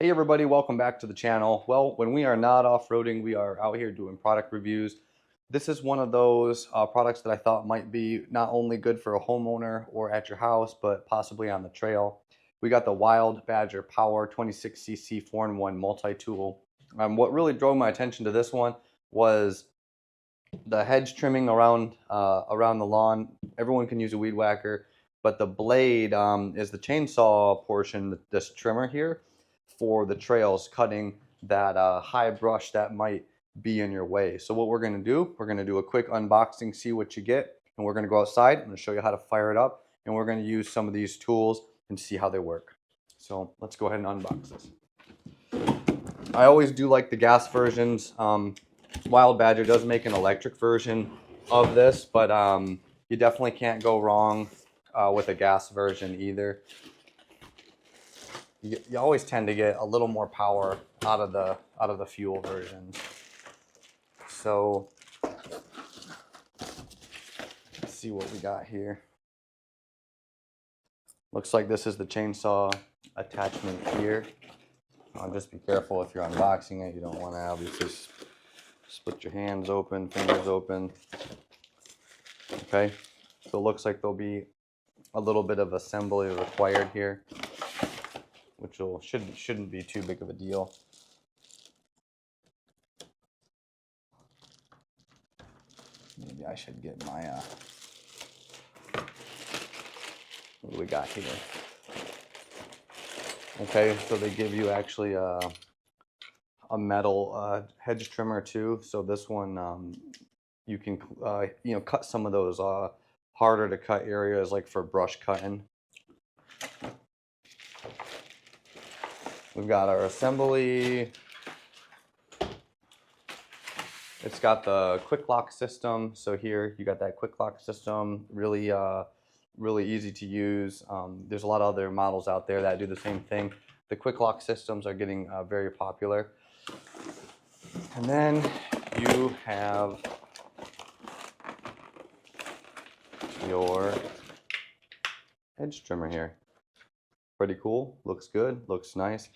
Hey everybody, welcome back to the channel. Well, when we are not off-roading, we are out here doing product reviews. This is one of those products that I thought might be not only good for a homeowner or at your house, but possibly on the trail. We got the Wild Badger Power 26cc 4-in-1 multi-tool. What really drove my attention to this one was the hedge trimming around the lawn. Everyone can use a weed whacker, but the blade is the chainsaw portion, this trimmer here, for the trails, cutting that high brush that might be in your way. So what we're going to do a quick unboxing, see what you get, and we're going to go outside. I'm going to show you how to fire it up, and we're going to use some of these tools and see how they work. So let's go ahead and unbox this. I always do like the gas versions. Wild Badger does make an electric version of this, but you definitely can't go wrong with a gas version either. You always tend to get a little more power out of the fuel version. So let's see what we got here. Looks like this is the chainsaw attachment here. Just be careful if you're unboxing it. You don't want to obviously split your hands open, fingers open. Okay, so it looks like there'll be a little bit of assembly required here, which shouldn't be too big of a deal. Maybe I should get my what do we got here? Okay, so they give you actually a metal hedge trimmer too. So this one you can cut some of those harder to cut areas, like for brush cutting. We've got our assembly. It's got the quick lock system. So here you got that quick lock system, really easy to use. There's a lot of other models out there that do the same thing. The quick lock systems are getting very popular. And then you have your hedge trimmer here. Pretty cool, looks good, looks nice.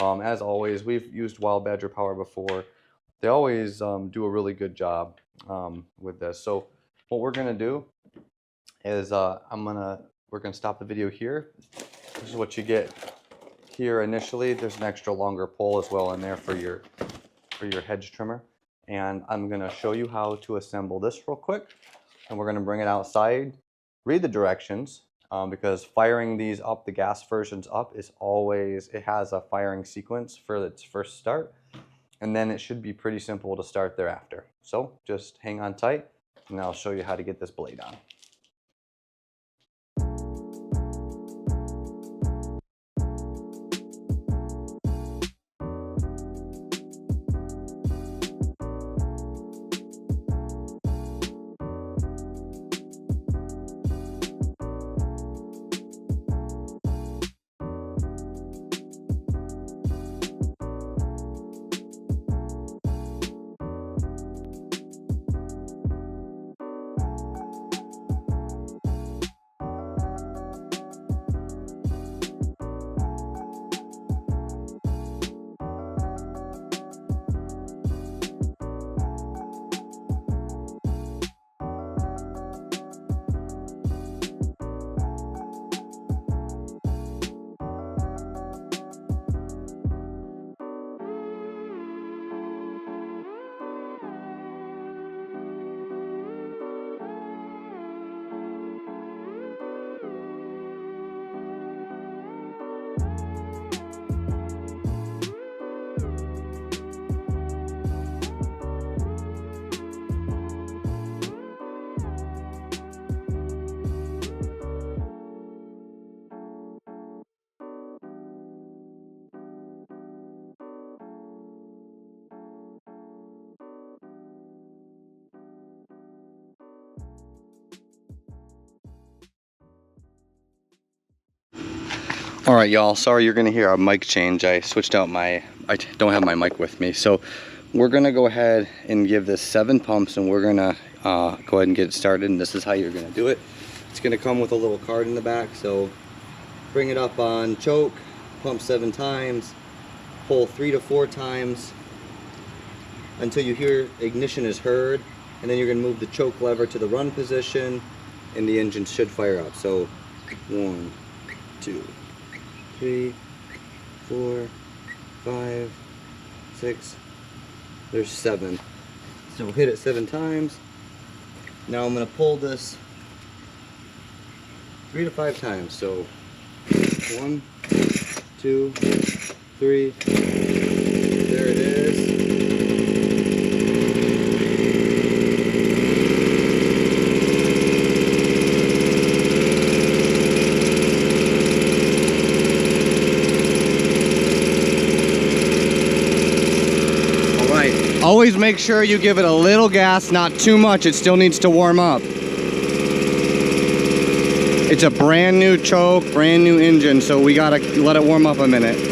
As always, we've used Wild Badger Power before. They always do a really good job with this. So what we're gonna do is we're gonna stop the video here. This is what you get here initially. There's an extra longer pole as well in there for your hedge trimmer. And I'm gonna show you how to assemble this real quick. And we're gonna bring it outside, read the directions, because firing these up, the gas versions up, is always, it has a firing sequence for its first start. And then it should be pretty simple to start thereafter. So just hang on tight and I'll show you how to get this blade on. All right, y'all, sorry you're gonna hear a mic change. I switched out I don't have my mic with me. So we're gonna go ahead and give this 7 pumps, and we're gonna go ahead and get it started. And this is how you're gonna do it. It's gonna come with a little card in the back. So bring it up on choke, pump 7 times, pull 3 to 4 times until you hear ignition is heard, and then you're going to move the choke lever to the run position and the engine should fire up. So 1, 2, 3, 4, 5, 6, there's 7. So hit it 7 times. Now I'm going to pull this 3 to 5 times. So 1, 2, 3, there it is. Always make sure you give it a little gas, not too much. It still needs to warm up. It's a brand new choke, brand new engine, so we gotta let it warm up a minute.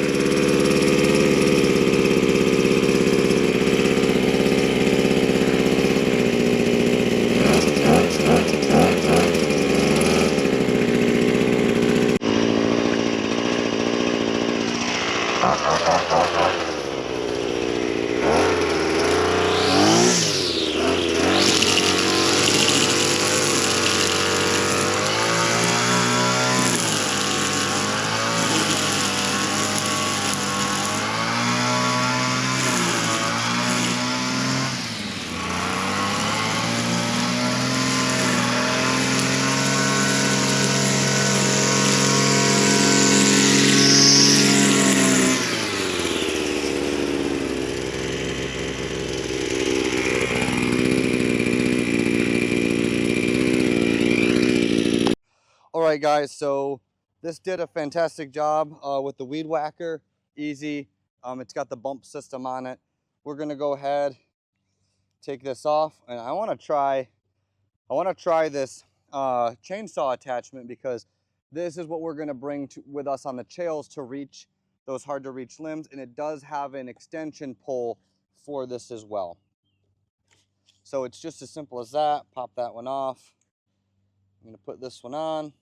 Alright guys, so this did a fantastic job with the weed whacker. Easy. It's got the bump system on it. We're gonna go ahead, take this off, and I want to try this chainsaw attachment, because this is what we're gonna bring with us on the trails to reach those hard to reach limbs, and it does have an extension pole for this as well. So it's just as simple as that. Pop that one off. I'm gonna put this one on.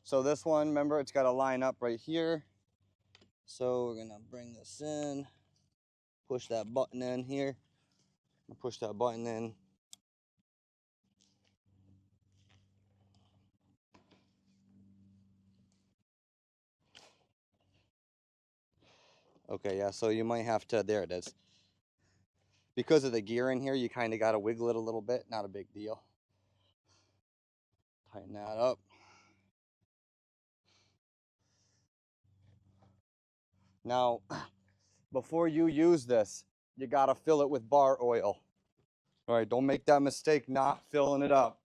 So this one, remember, it's got to line up right here. So we're gonna bring this in, push that button in here, push that button in. Okay, yeah, so you might have to, there it is. Because of the gear in here, you kind of got to wiggle it a little bit, not a big deal. Tighten that up. Now, before you use this, you got to fill it with bar oil. All right, don't make that mistake not filling it up.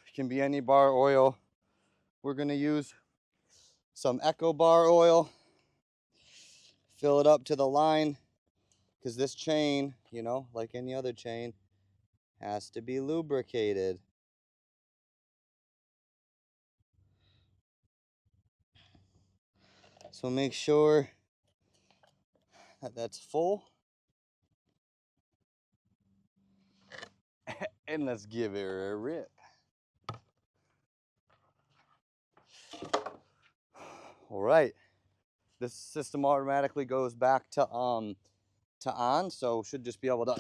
It can be any bar oil. We're gonna use some Echo bar oil. Fill it up to the line, because this chain, you know, like any other chain, has to be lubricated. So make sure that that's full. And let's give it a rip. All right. This system automatically goes back to on, so should just be able to.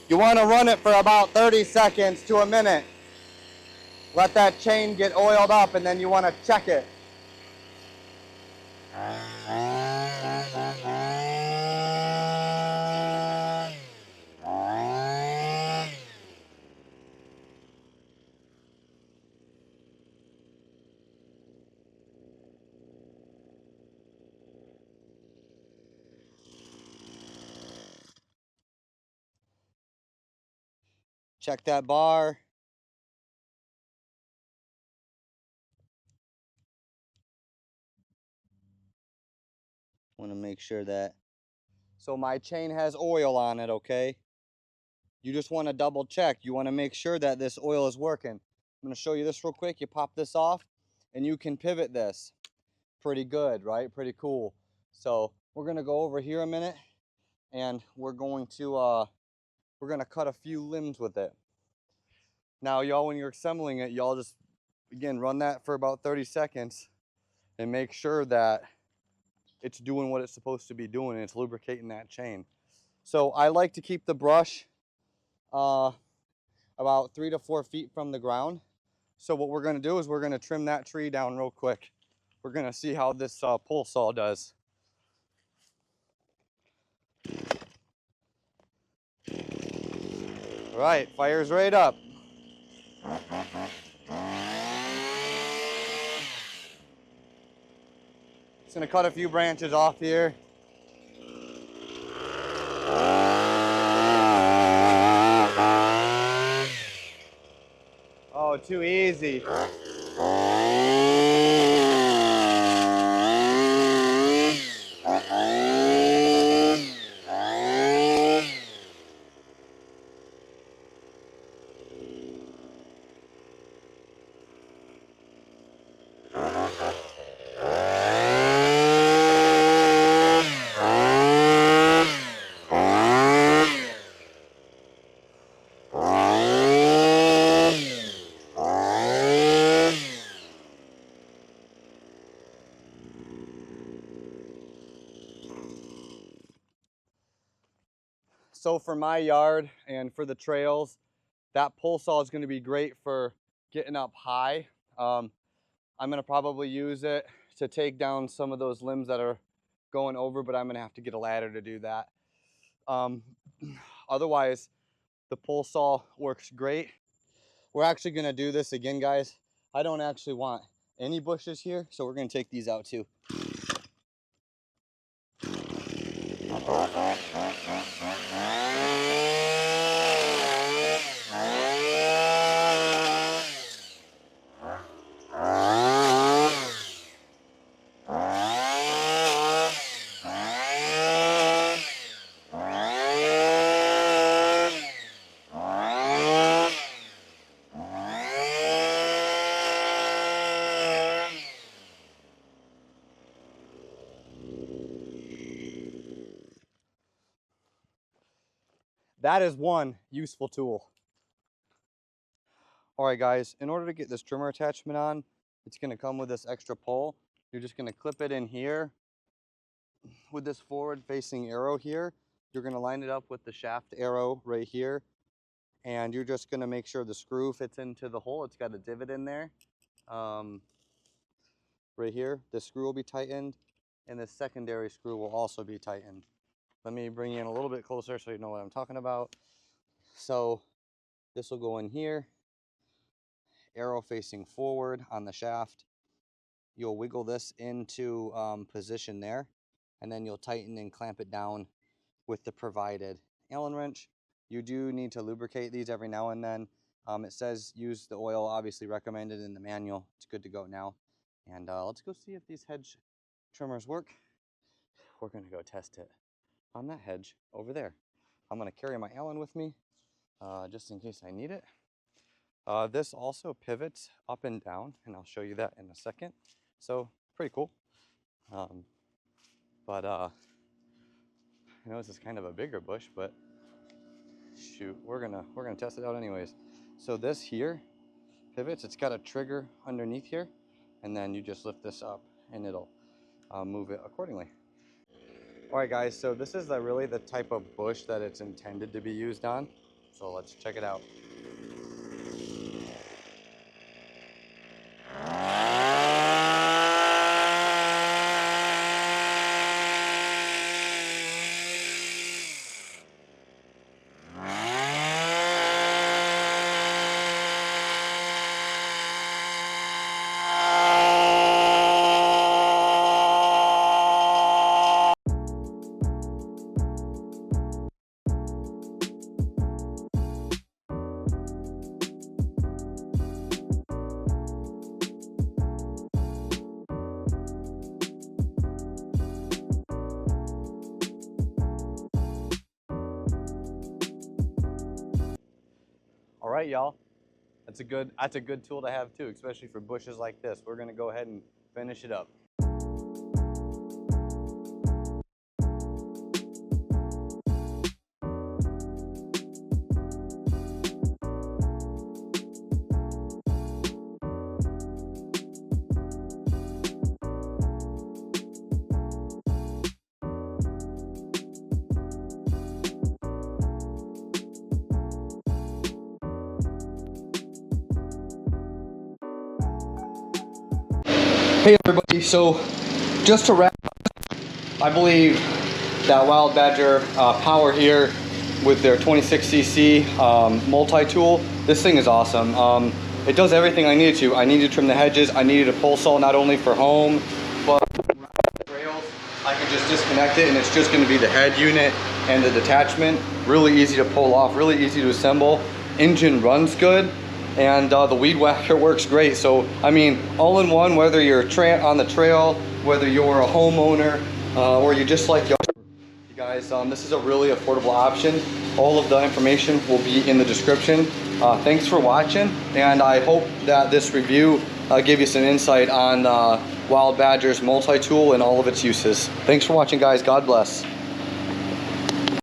You want to run it for about 30 seconds to a minute. Let that chain get oiled up, and then you want to check it. Check that bar. Want to make sure that. So my chain has oil on it, okay? You just want to double check. You want to make sure that this oil is working. I'm going to show you this real quick. You pop this off and you can pivot this. Pretty good, right? Pretty cool. So we're going to go over here a minute and we're going to cut a few limbs with it. Now y'all, when you're assembling it, y'all just, again, run that for about 30 seconds and make sure that it's doing what it's supposed to be doing and it's lubricating that chain. So I like to keep the brush about 3 to 4 feet from the ground. So what we're going to do is we're going to trim that tree down real quick. We're going to see how this pole saw does. All right, fire's right up. Just going to cut a few branches off here. Oh, too easy. So for my yard and for the trails, that pole saw is going to be great for getting up high. I'm going to probably use it to take down some of those limbs that are going over, but I'm going to have to get a ladder to do that. Otherwise, the pole saw works great. We're actually going to do this again, guys. I don't actually want any bushes here, so we're going to take these out too. That is one useful tool. All right, guys, in order to get this trimmer attachment on, it's going to come with this extra pole. You're just going to clip it in here with this forward facing arrow here. You're going to line it up with the shaft arrow right here. And you're just going to make sure the screw fits into the hole. It's got a divot in there. Right here, the screw will be tightened and the secondary screw will also be tightened. Let me bring you in a little bit closer so you know what I'm talking about. So this will go in here, arrow facing forward on the shaft. You'll wiggle this into position there, and then you'll tighten and clamp it down with the provided Allen wrench. You do need to lubricate these every now and then. It says use the oil, obviously recommended in the manual. It's good to go now. And let's go see if these Hedge trimmers work. We're gonna go test it on that Hedge over there. I'm gonna carry my Allen with me just in case I need it. This also pivots up and down, and I'll show you that in a second. So pretty cool. I know this is kind of a bigger bush, but shoot, we're gonna test it out anyways. So this here pivots. It's got a trigger underneath here, and then you just lift this up, and it'll move it accordingly. All right, guys. So this is really the type of bush that it's intended to be used on. So let's check it out. right, y'all. That's a good tool to have too, especially for bushes like this. We're gonna go ahead and finish it up. Hey everybody, so just to wrap up, I believe that Wild Badger power here with their 26cc multi-tool, this thing is awesome. It does everything I needed to. I needed to trim the hedges, I needed a pole saw not only for home, but trails. I can just disconnect it and it's just going to be the head unit and the detachment. Really easy to pull off, really easy to assemble. Engine runs good. And the weed whacker works great. So, I mean, all in one, whether you're on the trail, whether you're a homeowner, or you just like you guys, this is a really affordable option. All of the information will be in the description. Thanks for watching, and I hope that this review gave you some insight on Wild Badger's multi-tool and all of its uses. Thanks for watching, guys. God bless.